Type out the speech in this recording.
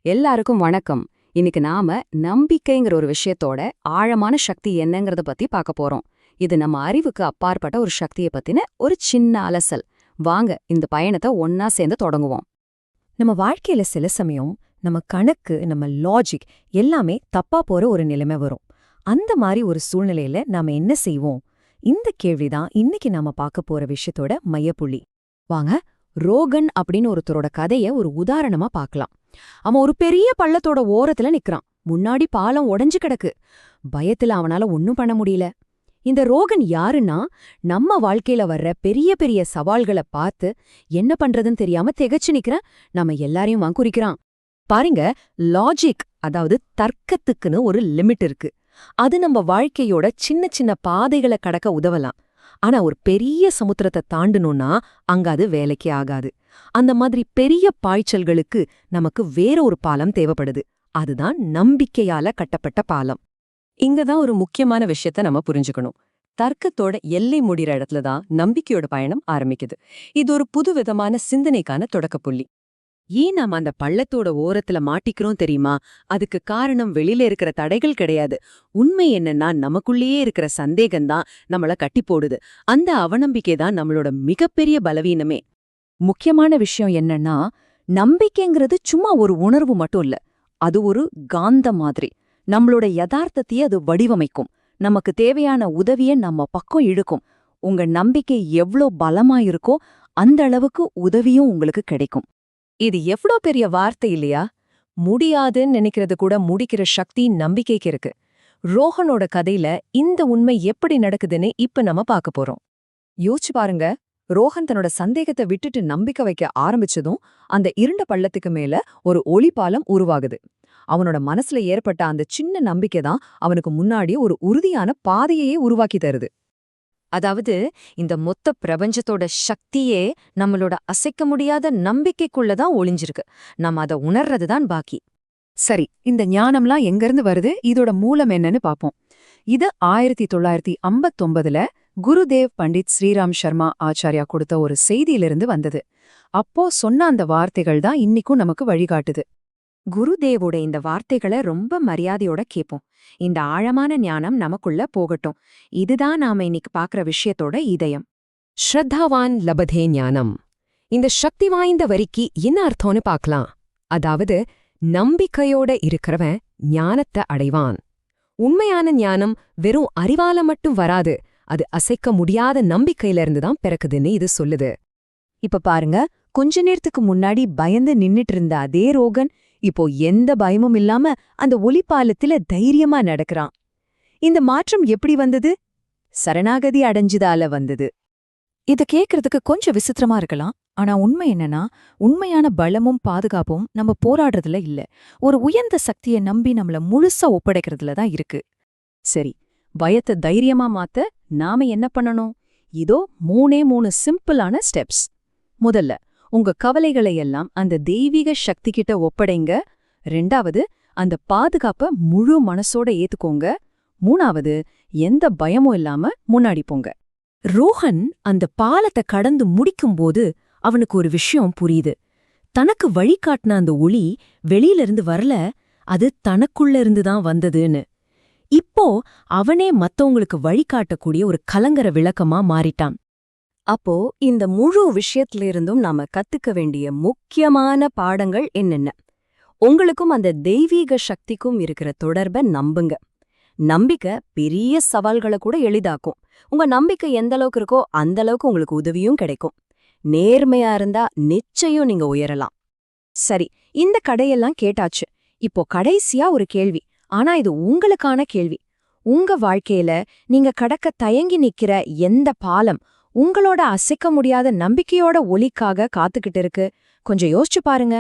எல்லாருக்கும் வணக்கம். இன்னைக்கு நாம நம்பிக்கைங்கிற ஒரு விஷயத்தோட ஆழமான சக்தி என்னங்கறத பத்தி பார்க்க போறோம். இது நம்ம அறிவுக்கு அப்பாற்பட்ட ஒரு சக்தியை பத்தின ஒரு சின்ன அலசல். வாங்க இந்த பயணத்தை ஒன்னா சேர்ந்து தொடங்குவோம். நம்ம வாழ்க்கையில சில சமயம் நம்ம கணக்கு, நம்ம லாஜிக் எல்லாமே தப்பா போற ஒரு நிலைமை வரும். அந்த மாதிரி ஒரு சூழ்நிலையில நாம என்ன செய்வோம்? இந்த கேள்விதான் இன்னைக்கு நாம பார்க்க போற விஷயத்தோட மையப்புள்ளி. வாங்க, ரோகன் அப்படின்னு ஒருத்தரோட கதைய ஒரு உதாரணமா பார்க்கலாம். அவன் ஒரு பெரிய பள்ளத்தோட ஓரத்துல நிக்கிறான். முன்னாடி பாலம் உடைஞ்சு கிடக்கு. பயத்துல அவனால ஒன்னும் பண்ண முடியல. இந்த ரோகன் யாருன்னா, நம்ம வாழ்க்கையில வர்ற பெரிய பெரிய சவால்களை பார்த்து என்ன பண்றதுன்னு தெரியாம திகைச்சு நிக்கிறான். நம்ம எல்லாரையும் குறிக்கிறான். பாருங்க, லாஜிக், அதாவது தர்க்கத்துக்குன்னு ஒரு லிமிட் இருக்கு. அது நம்ம வாழ்க்கையோட சின்ன சின்ன பாதைகளை கடக்க உதவலாம். ஆனா ஒரு பெரிய சமுத்திரத்தை தாண்டணும்னா அங்க அது வேலைக்கே ஆகாது. அந்த மாதிரி பெரிய பாய்ச்சல்களுக்கு நமக்கு வேற ஒரு பாலம் தேவைப்படுது. அதுதான் நம்பிக்கையால கட்டப்பட்ட பாலம். இங்கதான் ஒரு முக்கியமான விஷயத்த நம்ம புரிஞ்சுக்கணும். தர்க்கத்தோட எல்லை முடிகிற இடத்துலதான் நம்பிக்கையோட பயணம் ஆரம்பிக்குது. இது ஒரு புதுவிதமான சிந்தனைக்கான தொடக்கப்புள்ளி. ஏன் நாம அந்த பள்ளத்தோட ஓரத்துல மாட்டிக்கிறோம் தெரியுமா? அதுக்கு காரணம் வெளியில இருக்கிற தடைகள் கிடையாது. உண்மை என்னன்னா, நமக்குள்ளேயே இருக்கிற சந்தேகம்தான் நம்மள கட்டி போடுது. அந்த அவநம்பிக்கை தான் நம்மளோட மிகப்பெரிய பலவீனமே. முக்கியமான விஷயம் என்னன்னா, நம்பிக்கைங்கிறது சும்மா ஒரு உணர்வு மட்டும் இல்ல. அது ஒரு காந்த மாதிரி. நம்மளோட யதார்த்தத்தையே அது வடிவமைக்கும். நமக்கு தேவையான உதவியை நம்ம பக்கம் இழுக்கும். உங்க நம்பிக்கை எவ்ளோ பலமா இருக்கோ அந்த அளவுக்கு உதவியும் உங்களுக்கு கிடைக்கும். இது எவ்ளோ பெரிய வார்த்தை இல்லையா? முடியாதுன்னு நினைக்கிறது கூட முடிக்கிற சக்தி நம்பிக்கைக்கு இருக்கு. ரோஹனோட கதையில இந்த உண்மை எப்படி நடக்குதுன்னு இப்ப நம்ம பார்க்க போறோம். யோசிச்சு பாருங்க, ரோஹன் தன்னோட சந்தேகத்தை விட்டுட்டு நம்பிக்கை வைக்க ஆரம்பிச்சதும் அந்த இருண்ட பள்ளத்துக்கு மேல ஒரு ஒளிப்பாலம் உருவாகுது. அவனோட மனசுல ஏற்பட்ட அந்த சின்ன நம்பிக்கை தான் அவனுக்கு முன்னாடி ஒரு உறுதியான பாதையையே உருவாக்கி தருது. அதாவது இந்த மொத்த பிரபஞ்சத்தோட சக்தியே நம்மளோட அசைக்க முடியாத நம்பிக்கைக்குள்ளதான் ஒளிஞ்சிருக்கு. நம்ம அதை உணர்றதுதான் பாக்கி. சரி, இந்த ஞானம்லாம் எங்கிருந்து வருது? இதோட மூலம் என்னன்னு பாப்போம். இது 1959ல குருதேவ் பண்டிட் ஸ்ரீராம் சர்மா ஆச்சாரியா கொடுத்த ஒரு செய்தியிலிருந்து வந்தது. அப்போ சொன்ன அந்த வார்த்தைகள் தான் இன்னிக்கும் நமக்கு வழிகாட்டுது. குருதேவோட இந்த வார்த்தைகளை ரொம்ப மரியாதையோட கேட்போம். இந்த ஆழமான ஞானம் நமக்குள்ள போகட்டும். இதுதான் நாம இன்னைக்கு பாக்குற விஷயத்தோட இதயம். ஸ்ரத்தாவான் லபதே ஞானம். இந்த சக்தி வாய்ந்த வரிக்கு என்ன அர்த்தம்னு பார்க்கலாம். அதாவது, நம்பிக்கையோட இருக்கிறவன் ஞானத்தை அடைவான். உண்மையான ஞானம் வெறும் அறிவால மட்டும் வராது. அது அசைக்க முடியாத நம்பிக்கையில இருந்துதான் பிறக்குதுன்னு இது சொல்லுது. இப்ப பாருங்க, கொஞ்ச நேரத்துக்கு முன்னாடி பயந்து நின்னுட்டு இருந்த அதே ரோகன் இப்போ எந்த பயமும் இல்லாம அந்த ஒளிப்பாலத்துல தைரியமா நடக்கிறான். இந்த மாற்றம் எப்படி வந்தது? சரணாகதி அடைஞ்சதால வந்தது. இத கேக்குறதுக்கு கொஞ்சம் விசித்திரமா இருக்கலாம். ஆனா உண்மை என்னன்னா, உண்மையான பலமும் பாதுகாப்பும் நம்ம போராடுறதுல இல்ல, ஒரு உயர்ந்த சக்தியை நம்பி நம்மள முழுசா ஒப்படைக்கிறதுல தான் இருக்கு. சரி, பயத்தை தைரியமா மாத்த நாம என்ன பண்ணணும்? இதோ 3 சிம்பிளான ஸ்டெப்ஸ். முதல்ல, உங்க கவலைகளை எல்லாம் அந்த தெய்வீக சக்தி கிட்ட ஒப்படைங்க. 2வது, அந்த பாதுகாப்ப முழு மனசோட ஏத்துக்கோங்க. 3வது, எந்த பயமும் இல்லாம முன்னாடி போங்க. ரோஹன் அந்த பாலத்தை கடந்து முடிக்கும்போது அவனுக்கு ஒரு விஷயம் புரியுது. தனக்கு வழிகாட்டின அந்த ஒளி வெளியிலிருந்து வரல, அது தனக்குள்ள இருந்துதான் வந்ததுன்னு. இப்போ அவனே மத்தவங்களுக்கு வழிகாட்டக்கூடிய ஒரு கலங்கர விளக்கமா மாறிட்டான். அப்போ இந்த முழு விஷயத்திலிருந்தும் நாம கத்துக்க வேண்டிய முக்கியமான பாடங்கள் என்னென்ன? உங்களுக்கும் அந்த தெய்வீக சக்திக்கும் இருக்கிற தொடர்பை நம்புங்க. நம்பிக்கை பெரிய சவால்களை கூட எளிதாக்கும். உங்க நம்பிக்கை எந்த அளவுக்கு இருக்கோ அந்த அளவுக்கு உங்களுக்கு உதவியும் கிடைக்கும். நேர்மையா இருந்தா நிச்சயம் நீங்க உயரலாம். சரி, இந்த கதையெல்லாம் கேட்டாச்சு. இப்போ கடைசியா ஒரு கேள்வி. ஆனா இது உங்களுக்கான கேள்வி. உங்க வாழ்க்கையில நீங்க கடக்க தயங்கி நிக்கிற எந்த பாலம் உங்களோட அசைக்க முடியாத நம்பிக்கையோட ஒளிக்காக காத்துக்கிட்டு இருக்கு? கொஞ்சம் யோசிச்சு பாருங்க.